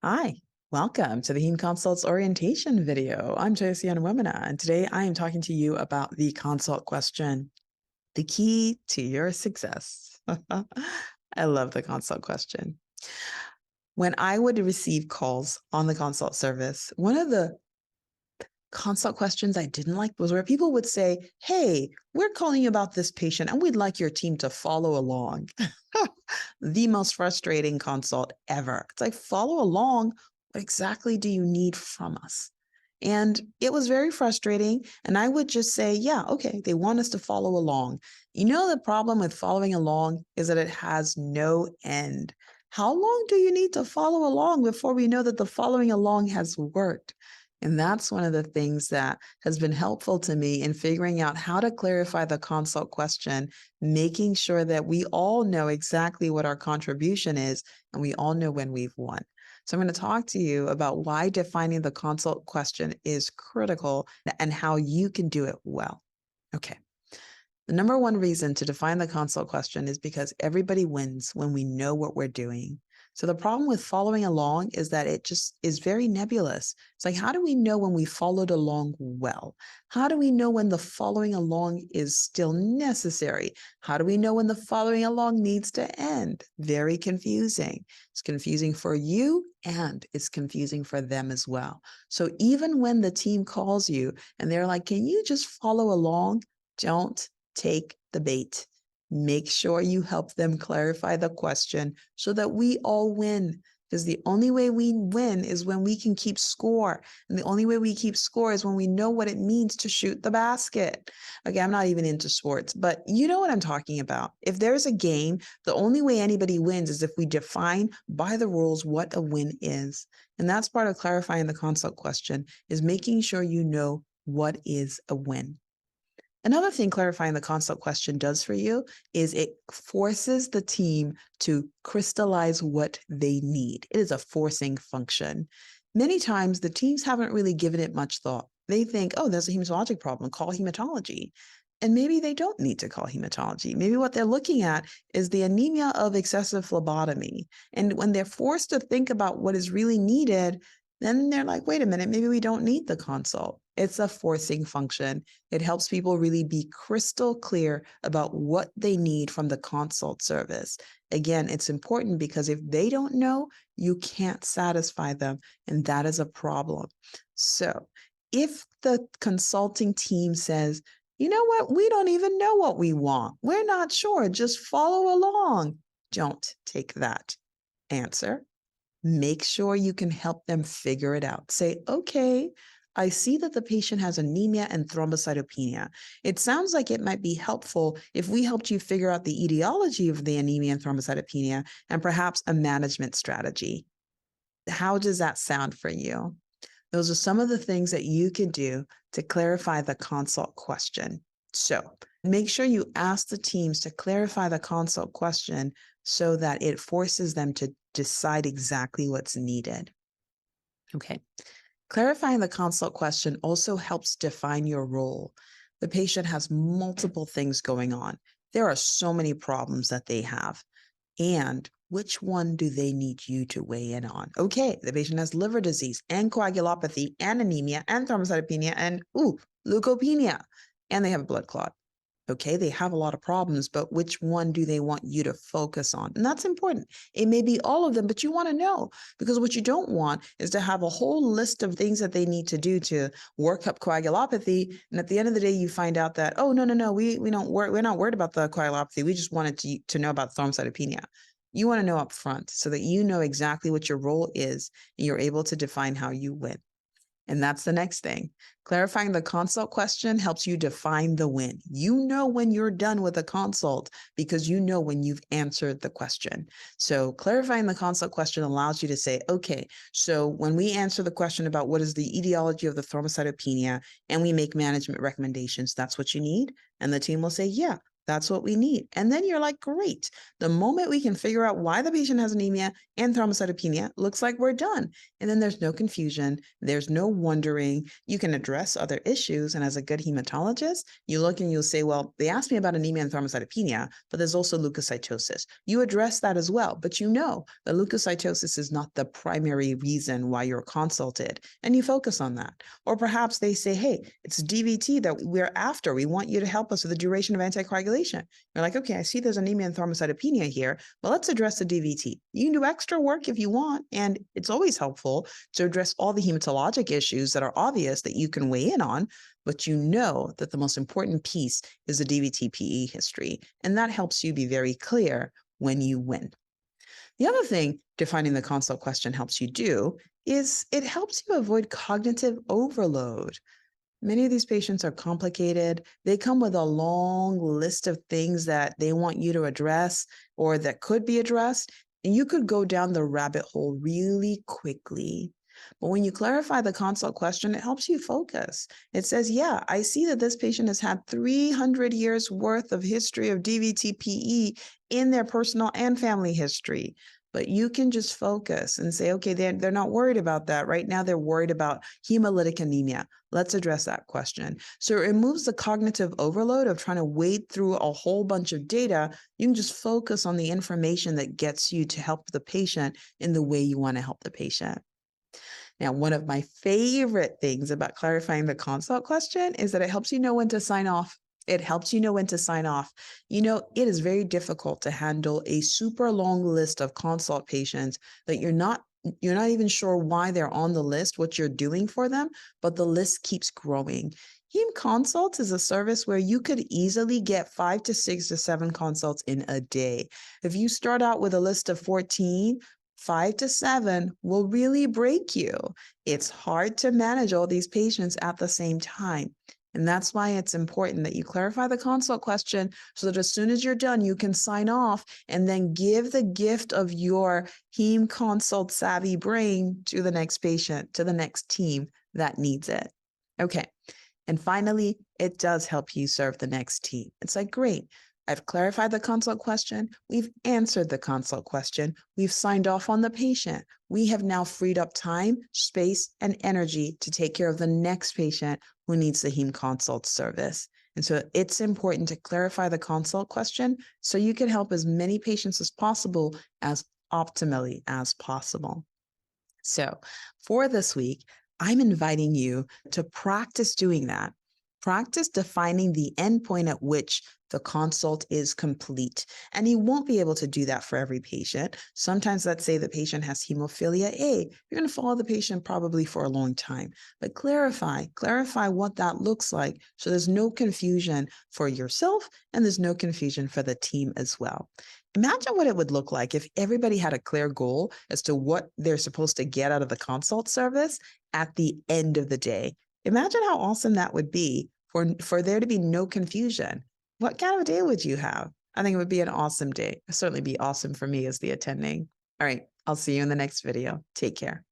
Hi, welcome to the Heme Consults orientation video. I'm Jayasiana Wemina, and today I am talking to you about the consult question, the key to your success. I love the consult question. When I would receive calls on the consult service, one of the consult questions I didn't like was where people would say, "Hey, we're calling you about this patient and we'd like your team to follow along." The most frustrating consult ever. It's like, follow along. What exactly do you need from us? And it was very frustrating. And I would just say, yeah, okay, they want us to follow along. The problem with following along is that it has no end. How long do you need to follow along before we know that the following along has worked? And that's one of the things that has been helpful to me in figuring out how to clarify the consult question, making sure that we all know exactly what our contribution is and we all know when we've won. So I'm going to talk to you about why defining the consult question is critical and how you can do it well. Okay. The number one reason to define the consult question is because everybody wins when we know what we're doing. So the problem with following along is that it just is very nebulous. It's like, how do we know when we followed along well? How do we know when the following along is still necessary? How do we know when the following along needs to end? Very confusing. It's confusing for you and it's confusing for them as well. So even when the team calls you and they're like, can you just follow along? Don't take the bait. Make sure you help them clarify the question so that we all win. Because the only way we win is when we can keep score. And the only way we keep score is when we know what it means to shoot the basket. Okay, I'm not even into sports, but you know what I'm talking about. If there's a game, the only way anybody wins is if we define by the rules what a win is. And that's part of clarifying the consult question, is making sure you know what is a win. Another thing clarifying the consult question does for you is it forces the team to crystallize what they need. It is a forcing function. Many times the teams haven't really given it much thought. They think, oh, there's a hematologic problem, call hematology. And maybe they don't need to call hematology. Maybe what they're looking at is the anemia of excessive phlebotomy. And when they're forced to think about what is really needed, then they're like, wait a minute, maybe we don't need the consult. It's a forcing function. It helps people really be crystal clear about what they need from the consult service. Again, it's important because if they don't know, you can't satisfy them, and that is a problem. So if the consulting team says, you know what, we don't even know what we want, we're not sure, just follow along, don't take that answer. Make sure you can help them figure it out. Say, okay, I see that the patient has anemia and thrombocytopenia. It sounds like it might be helpful if we helped you figure out the etiology of the anemia and thrombocytopenia and perhaps a management strategy. How does that sound for you? Those are some of the things that you can do to clarify the consult question. So make sure you ask the teams to clarify the consult question so that it forces them to decide exactly what's needed. Okay. Clarifying the consult question also helps define your role. The patient has multiple things going on. There are so many problems that they have. And which one do they need you to weigh in on? Okay, the patient has liver disease and coagulopathy and anemia and thrombocytopenia and leukopenia, and they have a blood clot. Okay, they have a lot of problems, but which one do they want you to focus on? And that's important. It may be all of them, but you want to know, because what you don't want is to have a whole list of things that they need to do to work up coagulopathy. And at the end of the day, you find out that, oh, no, we don't we're not worried about the coagulopathy. We just wanted to know about thrombocytopenia. You want to know up front so that you know exactly what your role is and you're able to define how you win. And that's the next thing. Clarifying the consult question helps you define the win. You know when you're done with a consult because you know when you've answered the question. So clarifying the consult question allows you to say, okay, so when we answer the question about what is the etiology of the thrombocytopenia and we make management recommendations, that's what you need. And the team will say, yeah, That's what we need. And then you're like, great. The moment we can figure out why the patient has anemia and thrombocytopenia, looks like we're done. And then there's no confusion. There's no wondering. You can address other issues. And as a good hematologist, you look and you'll say, well, they asked me about anemia and thrombocytopenia, but there's also leukocytosis. You address that as well. But you know that leukocytosis is not the primary reason why you're consulted. And you focus on that. Or perhaps they say, hey, it's DVT that we're after. We want you to help us with the duration of anticoagulation. You're like, okay, I see there's anemia and thrombocytopenia here, but let's address the DVT. You can do extra work if you want, and it's always helpful to address all the hematologic issues that are obvious that you can weigh in on, but you know that the most important piece is the DVT-PE history, and that helps you be very clear when you win. The other thing defining the consult question helps you do is it helps you avoid cognitive overload. Many of these patients are complicated. They come with a long list of things that they want you to address or that could be addressed, and you could go down the rabbit hole really quickly. But when you clarify the consult question, it helps you focus. It says, yeah, I see that this patient has had 300 years worth of history of DVT-PE in their personal and family history. But you can just focus and say, okay, they're not worried about that. Right now, they're worried about hemolytic anemia. Let's address that question. So it removes the cognitive overload of trying to wade through a whole bunch of data. You can just focus on the information that gets you to help the patient in the way you want to help the patient. Now, one of my favorite things about clarifying the consult question is that it helps you know when to sign off. It helps you know when to sign off. You know, it is very difficult to handle a super long list of consult patients that you're not even sure why they're on the list, what you're doing for them, but the list keeps growing. Heme Consults is a service where you could easily get 5 to 6 to 7 consults in a day. If you start out with a list of 14, 5 to 7 will really break you. It's hard to manage all these patients at the same time. And that's why it's important that you clarify the consult question so that as soon as you're done, you can sign off and then give the gift of your Heme Consult savvy brain to the next patient, to the next team that needs it. Okay. And finally, it does help you serve the next team. It's like, great. I've clarified the consult question. We've answered the consult question. We've signed off on the patient. We have now freed up time, space, and energy to take care of the next patient who needs the Heme Consult service. And so it's important to clarify the consult question so you can help as many patients as possible as optimally as possible. So for this week, I'm inviting you to practice doing that. Practice defining the endpoint at which the consult is complete. And you won't be able to do that for every patient. Sometimes, let's say the patient has hemophilia A, you're going to follow the patient probably for a long time. But clarify what that looks like so there's no confusion for yourself and there's no confusion for the team as well. Imagine what it would look like if everybody had a clear goal as to what they're supposed to get out of the consult service at the end of the day. Imagine how awesome that would be for there to be no confusion. What kind of a day would you have? I think it would be an awesome day. It'd certainly be awesome for me as the attending. All right, I'll see you in the next video. Take care.